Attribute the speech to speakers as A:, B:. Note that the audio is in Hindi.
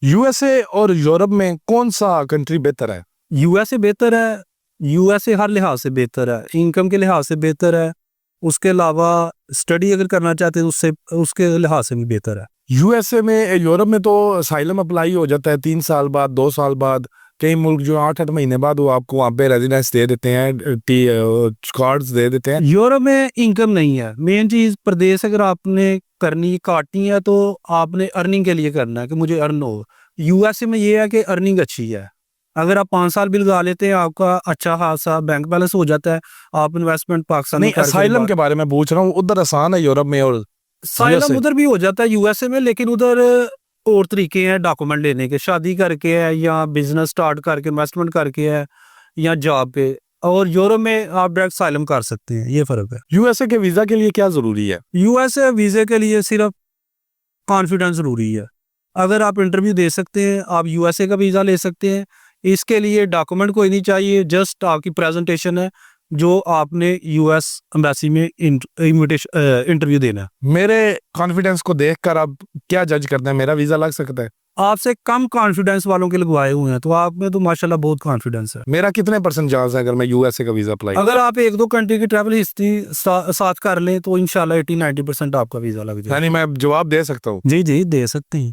A: यूएसए और यूरोप में कौन सा कंट्री बेहतर है?
B: यूएसए बेहतर है। यूएसए हर लिहाज से बेहतर है, इनकम के लिहाज से बेहतर है, उसके अलावा स्टडी अगर करना चाहते हैं उससे उसके लिहाज से भी बेहतर है।
A: यूएसए में, यूरोप में तो असाइलम अप्लाई हो जाता है 3 साल बाद, 2 साल बाद। कई मुल्क जो 8-8 महीने बाद वो आपको वहाँ पे रेजिडेंस दे देते हैं, कार्ड्स दे देते हैं।
B: यूरोप में इनकम नहीं है मेन चीज। प्रदेश अगर आपने करनी काटनी है तो आपने अर्निंग के लिए करना है कि मुझे अर्न हो। यूएसए में ये है कि अर्निंग अच्छी है। अगर आप 5 साल भी लगा लेते हैं आपका अच्छा खासा बैंक बैलेंस हो जाता है। आप इन्वेस्टमेंट पाकिस्तान
A: नहीं,
B: में करके
A: असाइलम के बारे में पूछ रहा हूँ, उधर आसान है यूरोप में और
B: साइलम
A: यूएसए?
B: उधर भी हो जाता है यूएसए में, लेकिन उधर और तरीके हैं डॉक्यूमेंट लेने के। शादी करके है या बिजनेस स्टार्ट करके इन्वेस्टमेंट करके है या जॉब पे। और यूरोप में आप डायरेक्ट साइलम कर सकते हैं, ये फर्क है।
A: यूएसए के वीजा के लिए क्या जरूरी है?
B: यूएसए वीजे के लिए सिर्फ कॉन्फिडेंस जरूरी है। अगर आप इंटरव्यू दे सकते हैं आप यूएसए का वीज़ा ले सकते हैं। इसके लिए डॉक्यूमेंट कोई नहीं चाहिए, जस्ट आपकी प्रेजेंटेशन है जो आपने यूएस एम्बेसी में इन्विटेशन इंटरव्यू देना है।
A: मेरे कॉन्फिडेंस को देखकर आप क्या जज करते हैं, मेरा वीजा लग सकता है?
B: आपसे कम कॉन्फिडेंस वालों के लगवाए हुए हैं, तो आप में तो माशाल्लाह बहुत कॉन्फिडेंस है।
A: मेरा कितने % चांस है अगर मैं यूएसए का वीजा अप्लाई?
B: अगर आप 1-2 कंट्री की ट्रैवल हिस्ट्री साथ कर लें तो इंशाल्लाह 80-90% आपका वीज़ा लग जाएगा।
A: यानी मैं जवाब दे सकता हूँ?
B: जी, जी, दे सकते हैं।